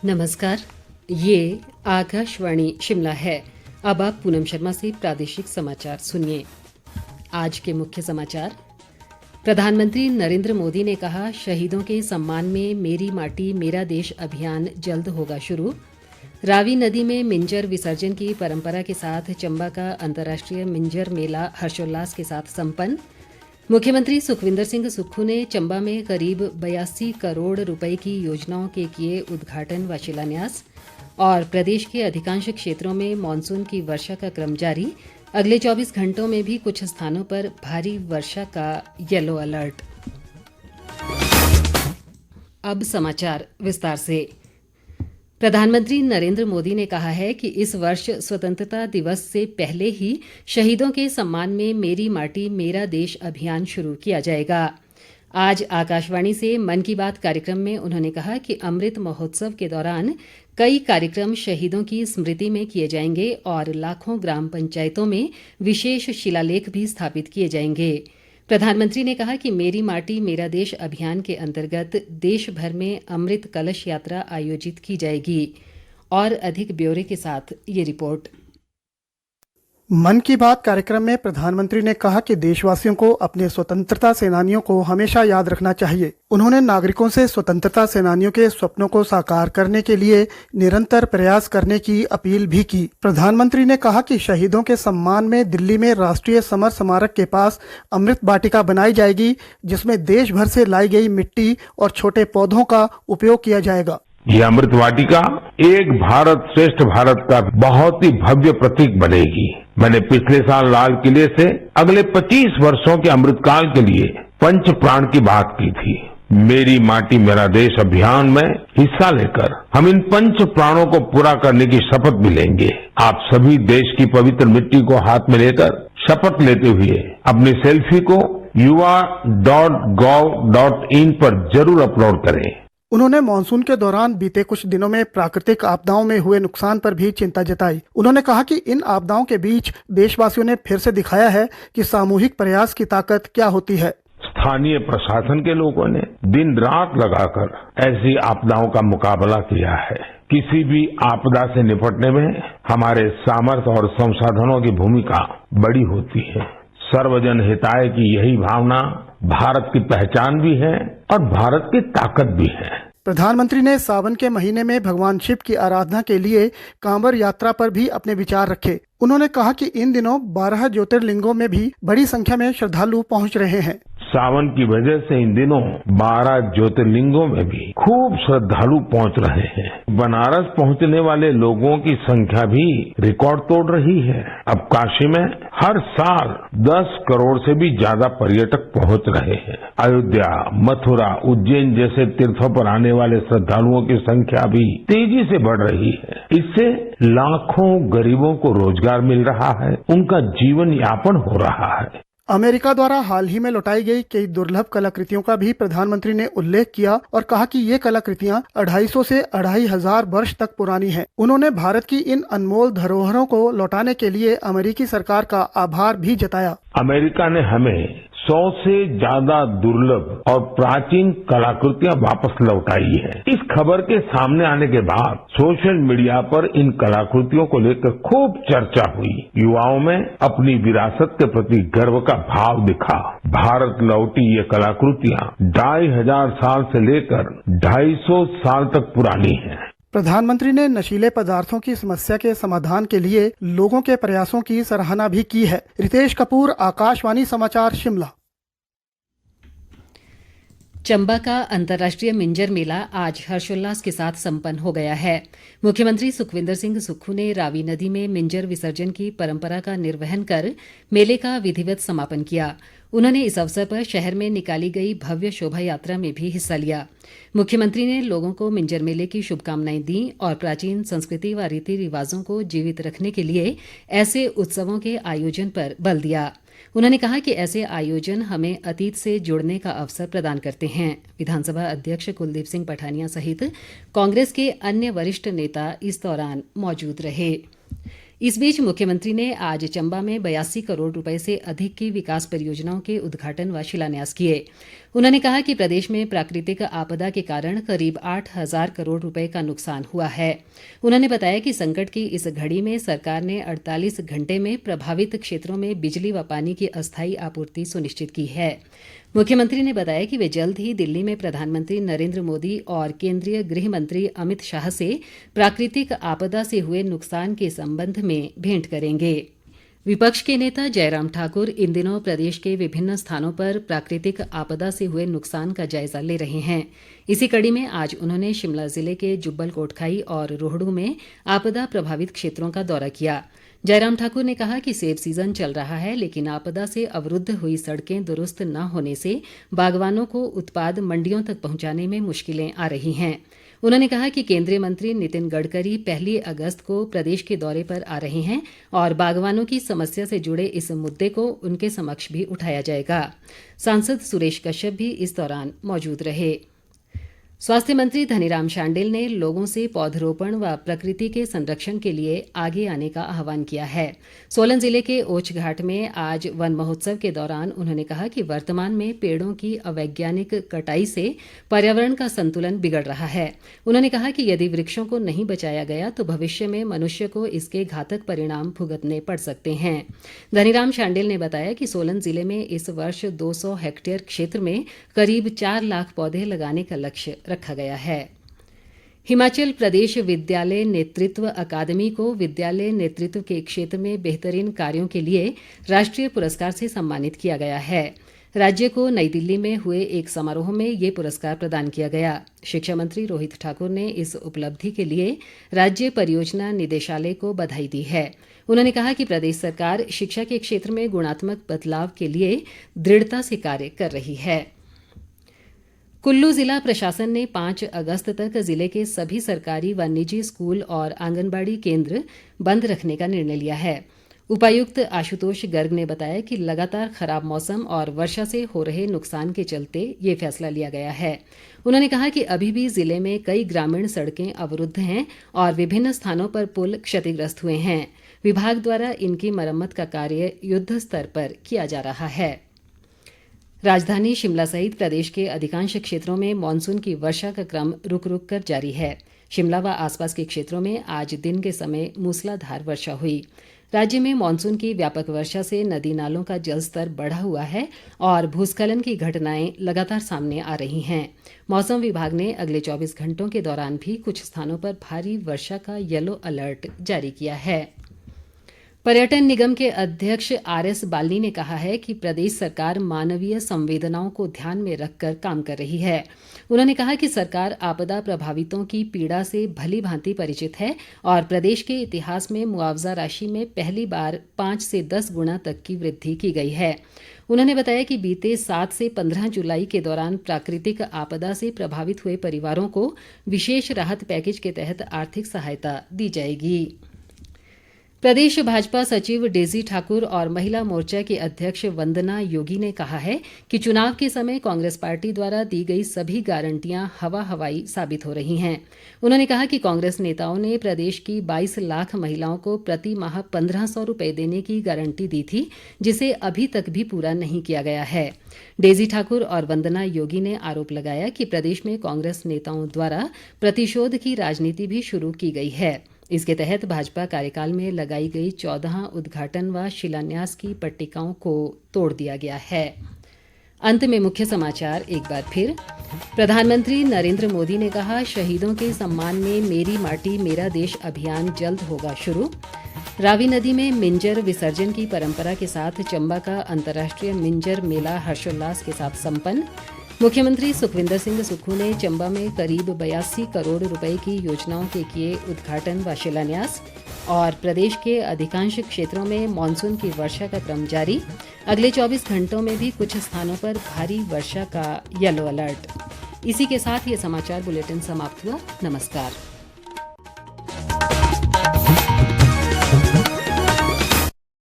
नमस्कार, ये आकाशवाणी शिमला है। अब आप पूनम शर्मा से प्रादेशिक समाचार सुनिए। आज के मुख्य समाचार। प्रधानमंत्री नरेंद्र मोदी ने कहा, शहीदों के सम्मान में मेरी माटी मेरा देश अभियान जल्द होगा शुरू। रावी नदी में मिंजर विसर्जन की परंपरा के साथ चंबा का अंतर्राष्ट्रीय मिंजर मेला हर्षोल्लास के साथ संपन्न। मुख्यमंत्री सुखविंदर सिंह सुक्खू ने चंबा में करीब 82 करोड़ रुपए की योजनाओं के किए उद्घाटन व शिलान्यास। और प्रदेश के अधिकांश क्षेत्रों में मॉनसून की वर्षा का क्रम जारी। अगले 24 घंटों में भी कुछ स्थानों पर भारी वर्षा का येलो अलर्ट। अब समाचार विस्तार से। प्रधानमंत्री नरेंद्र मोदी ने कहा है कि इस वर्ष स्वतंत्रता दिवस से पहले ही शहीदों के सम्मान में मेरी माटी मेरा देश अभियान शुरू किया जाएगा। आज आकाशवाणी से मन की बात कार्यक्रम में उन्होंने कहा कि अमृत महोत्सव के दौरान कई कार्यक्रम शहीदों की स्मृति में किए जाएंगे और लाखों ग्राम पंचायतों में विशेष शिलालेख भी स्थापित किए जाएंगे। प्रधानमंत्री ने कहा कि मेरी माटी मेरा देश अभियान के अंतर्गत देश भर में अमृत कलश यात्रा आयोजित की जाएगी। और अधिक ब्यौरे के साथ ये रिपोर्ट। मन की बात कार्यक्रम में प्रधानमंत्री ने कहा कि देशवासियों को अपने स्वतंत्रता सेनानियों को हमेशा याद रखना चाहिए। उन्होंने नागरिकों से स्वतंत्रता सेनानियों के स्वप्नों को साकार करने के लिए निरंतर प्रयास करने की अपील भी की। प्रधानमंत्री ने कहा कि शहीदों के सम्मान में दिल्ली में राष्ट्रीय समर स्मारक के पास अमृत वाटिका बनाई जाएगी, जिसमें देश भर से लाई गई मिट्टी और छोटे पौधों का उपयोग किया जाएगा। ये अमृत वाटिका एक भारत श्रेष्ठ भारत का बहुत ही भव्य प्रतीक बनेगी। मैंने पिछले साल लाल किले से अगले 25 वर्षों के अमृतकाल के लिए पंच प्राण की बात की थी। मेरी माटी मेरा देश अभियान में हिस्सा लेकर हम इन पंच प्राणों को पूरा करने की शपथ भी लेंगे। आप सभी देश की पवित्र मिट्टी को हाथ में लेकर शपथ लेते हुए अपनी सेल्फी को yuva.gov.in पर जरूर अपलोड करें। उन्होंने मानसून के दौरान बीते कुछ दिनों में प्राकृतिक आपदाओं में हुए नुकसान पर भी चिंता जताई। उन्होंने कहा कि इन आपदाओं के बीच देशवासियों ने फिर से दिखाया है कि सामूहिक प्रयास की ताकत क्या होती है। स्थानीय प्रशासन के लोगों ने दिन रात लगाकर ऐसी आपदाओं का मुकाबला किया है। किसी भी आपदा से निपटने में हमारे सामर्थ्य और संसाधनों की भूमिका बड़ी होती है। सर्वजन हिताय की यही भावना भारत की पहचान भी है और भारत की ताकत भी है। प्रधानमंत्री ने सावन के महीने में भगवान शिव की आराधना के लिए कांवर यात्रा पर भी अपने विचार रखे। उन्होंने कहा कि इन दिनों 12 ज्योतिर्लिंगों में भी बड़ी संख्या में श्रद्धालु पहुंच रहे हैं। सावन की वजह से इन दिनों 12 ज्योतिर्लिंगों में भी खूब श्रद्धालु पहुंच रहे हैं। बनारस पहुंचने वाले लोगों की संख्या भी रिकॉर्ड तोड़ रही है। अब काशी में हर साल 10 करोड़ से भी ज्यादा पर्यटक पहुंच रहे हैं। अयोध्या, मथुरा, उज्जैन जैसे तीर्थों पर आने वाले श्रद्धालुओं की संख्या भी तेजी से बढ़ रही है। इससे लाखों गरीबों को रोजगार मिल रहा है, उनका जीवन यापन हो रहा है। अमेरिका द्वारा हाल ही में लौटाई गई कई दुर्लभ कलाकृतियों का भी प्रधानमंत्री ने उल्लेख किया और कहा कि ये कलाकृतियां 250 से 2500 वर्ष तक पुरानी हैं। उन्होंने भारत की इन अनमोल धरोहरों को लौटाने के लिए अमेरिकी सरकार का आभार भी जताया। अमेरिका ने हमें 100 से ज्यादा दुर्लभ और प्राचीन कलाकृतियां वापस लौटाई है। इस खबर के सामने आने के बाद सोशल मीडिया पर इन कलाकृतियों को लेकर खूब चर्चा हुई। युवाओं में अपनी विरासत के प्रति गर्व का भाव दिखा। भारत लौटी ये कलाकृतियां 2500 साल से लेकर 250 साल तक पुरानी हैं। प्रधानमंत्री ने नशीले पदार्थों की समस्या के समाधान के लिए लोगों के प्रयासों की सराहना भी की है। रितेश कपूर, आकाशवाणी समाचार, शिमला। चंबा का अंतर्राष्ट्रीय मिंजर मेला आज हर्षोल्लास के साथ संपन्न हो गया है। मुख्यमंत्री सुखविंदर सिंह सुक्खू ने रावी नदी में मिंजर विसर्जन की परंपरा का निर्वहन कर मेले का विधिवत समापन किया। उन्होंने इस अवसर पर शहर में निकाली गई भव्य शोभा यात्रा में भी हिस्सा लिया। मुख्यमंत्री ने लोगों को मिंजर मेले की शुभकामनाएं दी और प्राचीन संस्कृति व रीति रिवाजों को जीवित रखने के लिए ऐसे उत्सवों के आयोजन पर बल दिया। उन्होंने कहा कि ऐसे आयोजन हमें अतीत से जुड़ने का अवसर प्रदान करते हैं। विधानसभा अध्यक्ष कुलदीप सिंह पठानिया सहित कांग्रेस के अन्य वरिष्ठ नेता इस दौरान मौजूद रहे। इस बीच मुख्यमंत्री ने आज चंबा में 82 करोड़ रुपए से अधिक की विकास परियोजनाओं के उद्घाटन व शिलान्यास किए। उन्होंने कहा कि प्रदेश में प्राकृतिक आपदा के कारण करीब 8,000 करोड़ रुपए का नुकसान हुआ है। उन्होंने बताया कि संकट की इस घड़ी में सरकार ने 48 घंटे में प्रभावित क्षेत्रों में बिजली व पानी की अस्थायी आपूर्ति सुनिश्चित की है। मुख्यमंत्री ने बताया कि वे जल्द ही दिल्ली में प्रधानमंत्री नरेंद्र मोदी और केंद्रीय गृह मंत्री अमित शाह से प्राकृतिक आपदा से हुए नुकसान के संबंध में भेंट करेंगे। विपक्ष के नेता जयराम ठाकुर इन दिनों प्रदेश के विभिन्न स्थानों पर प्राकृतिक आपदा से हुए नुकसान का जायजा ले रहे हैं। इसी कड़ी में आज उन्होंने शिमला जिले के जुब्बल कोटखाई और रोहडू में आपदा प्रभावित क्षेत्रों का दौरा किया। जयराम ठाकुर ने कहा कि सेब सीजन चल रहा है, लेकिन आपदा से अवरुद्ध हुई सड़कें दुरुस्त न होने से बागवानों को उत्पाद मंडियों तक पहुंचाने में मुश्किलें आ रही हैं। उन्होंने कहा कि केंद्रीय मंत्री नितिन गडकरी 1 अगस्त को प्रदेश के दौरे पर आ रहे हैं और बागवानों की समस्या से जुड़े इस मुद्दे को उनके समक्ष भी उठाया जाएगा। सांसद सुरेश कश्यप भी इस दौरान मौजूद रहे। स्वास्थ्य मंत्री धनीराम शांडिल ने लोगों से पौधरोपण व प्रकृति के संरक्षण के लिए आगे आने का आह्वान किया है। सोलन जिले के ओछघाट में आज वन महोत्सव के दौरान उन्होंने कहा कि वर्तमान में पेड़ों की अवैज्ञानिक कटाई से पर्यावरण का संतुलन बिगड़ रहा है। उन्होंने कहा कि यदि वृक्षों को नहीं बचाया गया तो भविष्य में मनुष्य को इसके घातक परिणाम भुगतने पड़ सकते हैं। धनीराम शांडिल ने बताया कि सोलन जिले में इस वर्ष 200 हेक्टेयर क्षेत्र में करीब 4 लाख पौधे लगाने का लक्ष्य रखा गया है। हिमाचल प्रदेश विद्यालय नेतृत्व अकादमी को विद्यालय नेतृत्व के क्षेत्र में बेहतरीन कार्यों के लिए राष्ट्रीय पुरस्कार से सम्मानित किया गया है। राज्य को नई दिल्ली में हुए एक समारोह में ये पुरस्कार प्रदान किया गया। शिक्षा मंत्री रोहित ठाकुर ने इस उपलब्धि के लिए राज्य परियोजना निदेशालय को बधाई दी है। उन्होंने कहा कि प्रदेश सरकार शिक्षा के क्षेत्र में गुणात्मक बदलाव के लिए दृढ़ता से कार्य कर रही है। कुल्लू जिला प्रशासन ने 5 अगस्त तक जिले के सभी सरकारी व निजी स्कूल और आंगनबाड़ी केंद्र बंद रखने का निर्णय लिया है। उपायुक्त आशुतोष गर्ग ने बताया कि लगातार खराब मौसम और वर्षा से हो रहे नुकसान के चलते ये फैसला लिया गया है। उन्होंने कहा कि अभी भी जिले में कई ग्रामीण सड़कें अवरुद्ध हैं और विभिन्न स्थानों पर पुल क्षतिग्रस्त हुए हैं। विभाग द्वारा इनकी मरम्मत का कार्य युद्ध स्तर पर किया जा रहा है। राजधानी शिमला सहित प्रदेश के अधिकांश क्षेत्रों में मॉनसून की वर्षा का क्रम रुक रुक कर जारी है। शिमला व आसपास के क्षेत्रों में आज दिन के समय मूसलाधार वर्षा हुई। राज्य में मॉनसून की व्यापक वर्षा से नदी नालों का जलस्तर बढ़ा हुआ है और भूस्खलन की घटनाएं लगातार सामने आ रही हैं। मौसम विभाग ने अगले 24 घंटों के दौरान भी कुछ स्थानों पर भारी वर्षा का येलो अलर्ट जारी किया है। पर्यटन निगम के अध्यक्ष RS बाल्नी ने कहा है कि प्रदेश सरकार मानवीय संवेदनाओं को ध्यान में रखकर काम कर रही है। उन्होंने कहा कि सरकार आपदा प्रभावितों की पीड़ा से भली भांति परिचित है और प्रदेश के इतिहास में मुआवजा राशि में पहली बार 5 से 10 गुना तक की वृद्धि की गई है। उन्होंने बताया कि बीते 7 से 15 जुलाई के दौरान प्राकृतिक आपदा से प्रभावित हुए परिवारों को विशेष राहत पैकेज के तहत आर्थिक सहायता दी जाएगी। प्रदेश भाजपा सचिव डेजी ठाकुर और महिला मोर्चा की अध्यक्ष वंदना योगी ने कहा है कि चुनाव के समय कांग्रेस पार्टी द्वारा दी गई सभी गारंटियां हवा हवाई साबित हो रही हैं। उन्होंने कहा कि कांग्रेस नेताओं ने प्रदेश की 22 लाख महिलाओं को प्रति माह 1,500 रुपये देने की गारंटी दी थी, जिसे अभी तक भी पूरा नहीं किया गया है। डेजी ठाकुर और वंदना योगी ने आरोप लगाया कि प्रदेश में कांग्रेस नेताओं द्वारा प्रतिशोध की राजनीति भी शुरू की गई है। इसके तहत भाजपा कार्यकाल में लगाई गई 14 उद्घाटन व शिलान्यास की पट्टिकाओं को तोड़ दिया गया है। अंत में मुख्य समाचार एक बार फिर। प्रधानमंत्री नरेंद्र मोदी ने कहा, शहीदों के सम्मान में मेरी माटी मेरा देश अभियान जल्द होगा शुरू। रावी नदी में मिंजर विसर्जन की परंपरा के साथ चंबा का अंतर्राष्ट्रीय मिंजर मेला हर्षोल्लास के साथ संपन्न। मुख्यमंत्री सुखविंदर सिंह सुक्खू ने चंबा में करीब 82 करोड़ रुपए की योजनाओं के किए उद्घाटन व शिलान्यास। और प्रदेश के अधिकांश क्षेत्रों में मॉनसून की वर्षा का क्रम जारी। अगले 24 घंटों में भी कुछ स्थानों पर भारी वर्षा का येलो अलर्ट। इसी के साथ ये समाचार बुलेटिन समाप्त हुआ। नमस्कार।